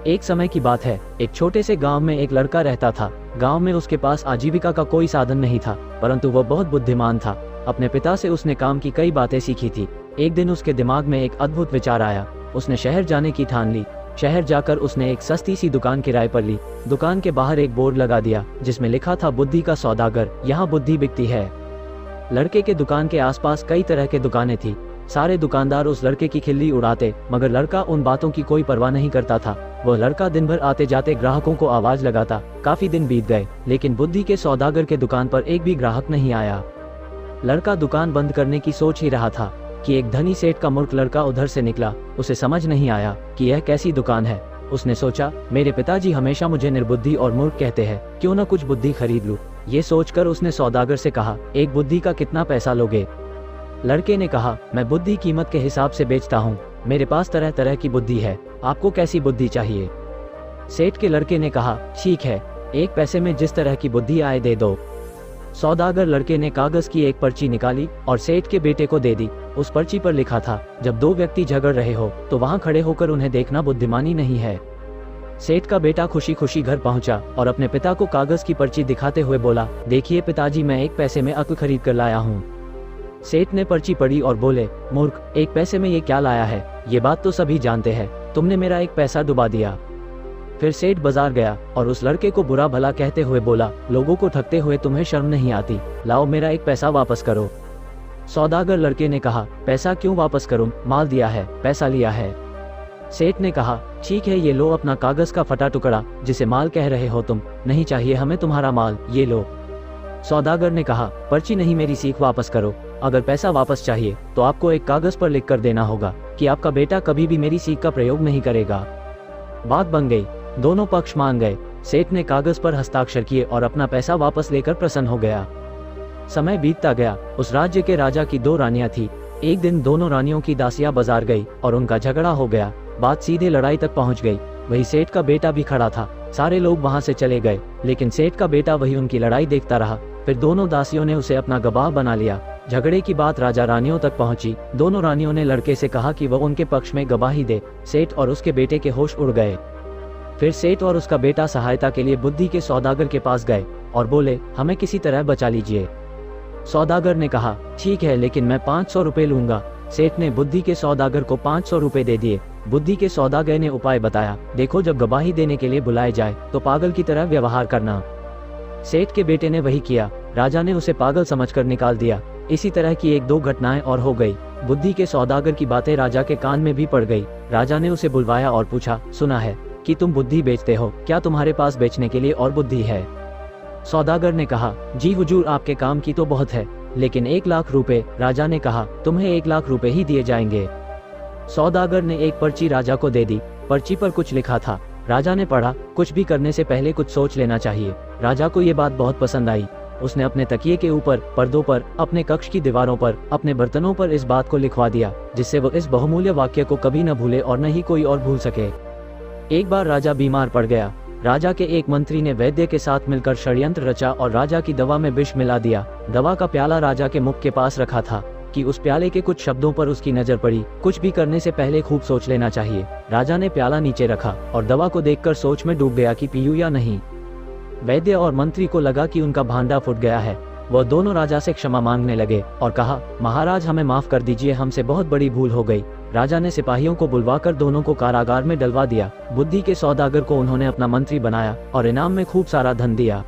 एक समय की बात है, एक छोटे से गांव में एक लड़का रहता था। गांव में उसके पास आजीविका का कोई साधन नहीं था, परंतु वह बहुत बुद्धिमान था। अपने पिता से उसने काम की कई बातें सीखी थी। एक दिन उसके दिमाग में एक अद्भुत विचार आया। उसने शहर जाने की ठान ली। शहर जाकर उसने एक सस्ती सी दुकान किराए पर ली। दुकान के बाहर एक बोर्ड लगा दिया जिसमें लिखा था, बुद्धि का सौदागर, यहाँ बुद्धि बिकती है। लड़के के दुकान के आसपास कई तरह के दुकानें थी। सारे दुकानदार उस लड़के की खिल्ली उड़ाते, मगर लड़का उन बातों की कोई परवाह नहीं करता था। वह लड़का दिन भर आते जाते ग्राहकों को आवाज लगाता। काफी दिन बीत गए, लेकिन बुद्धि के सौदागर के दुकान पर एक भी ग्राहक नहीं आया। लड़का दुकान बंद करने की सोच ही रहा था कि एक धनी सेठ का मूर्ख लड़का उधर से निकला। उसे समझ नहीं आया कि यह कैसी दुकान है। उसने सोचा, मेरे पिताजी हमेशा मुझे निर्बुद्धि और मूर्ख कहते हैं, क्यों न कुछ बुद्धि खरीद लूं। ये सोचकर उसने सौदागर से कहा, एक बुद्धि का कितना पैसा लोगे? लड़के ने कहा, मैं बुद्धि कीमत के हिसाब से बेचता हूँ। मेरे पास तरह तरह की बुद्धि है, आपको कैसी बुद्धि चाहिए? सेठ के लड़के ने कहा, ठीक है, 1 पैसे में जिस तरह की बुद्धि आए दे दो। सौदागर लड़के ने कागज की एक पर्ची निकाली और सेठ के बेटे को दे दी। उस पर्ची पर लिखा था, जब 2 व्यक्ति झगड़ रहे हो तो वहां खड़े होकर उन्हें देखना बुद्धिमानी नहीं है। सेठ का बेटा खुशी खुशी घर पहुंचा और अपने पिता को कागज की पर्ची दिखाते हुए बोला, देखिए पिताजी, मैं 1 पैसे में अक्ल खरीद कर लाया हूँ। सेठ ने पर्ची पढ़ी और बोले, मूर्ख, 1 पैसे में ये क्या लाया है? ये बात तो सभी जानते हैं, तुमने मेरा 1 पैसा डुबा दिया। फिर सेठ बाजार गया और उस लड़के को बुरा भला कहते हुए बोला, लोगों को ठगते हुए तुम्हें शर्म नहीं आती? लाओ मेरा 1 पैसा वापस करो। सौदागर लड़के ने कहा, पैसा क्यों वापस करूं? माल दिया है, पैसा लिया है। सेठ ने कहा, ठीक है, ये लो अपना कागज का फटा टुकड़ा जिसे माल कह रहे हो तुम। नहीं चाहिए हमें तुम्हारा माल, ये लो। सौदागर ने कहा, पर्ची नहीं, मेरी सीख वापस करो। अगर पैसा वापस चाहिए तो आपको एक कागज पर लिख कर देना होगा कि आपका बेटा कभी भी मेरी सीख का प्रयोग नहीं करेगा। बात बन गई, दोनों पक्ष मान गए। सेठ ने कागज पर हस्ताक्षर किए और अपना पैसा वापस लेकर प्रसन्न हो गया। समय बीतता गया। उस राज्य के राजा की 2 रानियां थी। एक दिन दोनों रानियों की दासियां बाजार गई और उनका झगड़ा हो गया। बात सीधे लड़ाई तक पहुंच गई। वही सेठ का बेटा भी खड़ा था। सारे लोग वहां से चले गए, लेकिन सेठ का बेटा वही उनकी लड़ाई देखता रहा। फिर दोनों दासियों ने उसे अपना गवाह बना लिया। झगड़े की बात राजा रानियों तक पहुंची। दोनों रानियों ने लड़के से कहा कि वह उनके पक्ष में गवाही दे। सेठ और उसके बेटे के होश उड़ गए। फिर सेठ और उसका बेटा सहायता के लिए बुद्धि के सौदागर के पास गए और बोले, हमें किसी तरह बचा लीजिए। सौदागर ने कहा, ठीक है, लेकिन मैं 500 रुपए लूंगा। सेठ ने बुद्धि के सौदागर को 500 रुपए दे दिए। बुद्धि के सौदागर ने उपाय बताया, देखो, जब गवाही देने के लिए बुलाए जाए तो पागल की तरह व्यवहार करना। सेठ के बेटे ने वही किया। राजा ने उसे पागल समझकर निकाल दिया। इसी तरह की 1-2 घटनाएं और हो गई। बुद्धि के सौदागर की बातें राजा के कान में भी पड़ गई। राजा ने उसे बुलवाया और पूछा, सुना है कि तुम बुद्धि बेचते हो, क्या तुम्हारे पास बेचने के लिए और बुद्धि है? सौदागर ने कहा, जी हुजूर, आपके काम की तो बहुत है, लेकिन 1 लाख रुपए। राजा ने कहा, तुम्हें 1 लाख रुपए ही दिए जाएंगे। सौदागर ने एक पर्ची राजा को दे दी। पर्ची पर कुछ लिखा था। राजा ने पढ़ा, कुछ भी करने से पहले कुछ सोच लेना चाहिए। राजा को ये बात बहुत पसंद आई। उसने अपने तकिए के ऊपर, पर्दों पर, अपने कक्ष की दीवारों पर, अपने बर्तनों पर इस बात को लिखवा दिया, जिससे वो इस बहुमूल्य वाक्य को कभी न भूले और न ही कोई और भूल सके। एक बार राजा बीमार पड़ गया। राजा के एक मंत्री ने वैद्य के साथ मिलकर षड्यंत्र रचा और राजा की दवा में विष मिला दिया। दवा का प्याला राजा के मुख के पास रखा था कि उस प्याले के कुछ शब्दों पर उसकी नजर पड़ी। कुछ भी करने से पहले खूब सोच लेना चाहिए। राजा ने प्याला नीचे रखा और दवा को देखकर सोच में डूब गया कि पीयूं या नहीं। वैद्य और मंत्री को लगा कि उनका भांडा फूट गया है। वह दोनों राजा से क्षमा मांगने लगे और कहा, महाराज, हमें माफ कर दीजिए, हमसे बहुत बड़ी भूल हो गई। राजा ने सिपाहियों को बुलवाकर दोनों को कारागार में डलवा दिया। बुद्धि के सौदागर को उन्होंने अपना मंत्री बनाया और इनाम में खूब सारा धन दिया।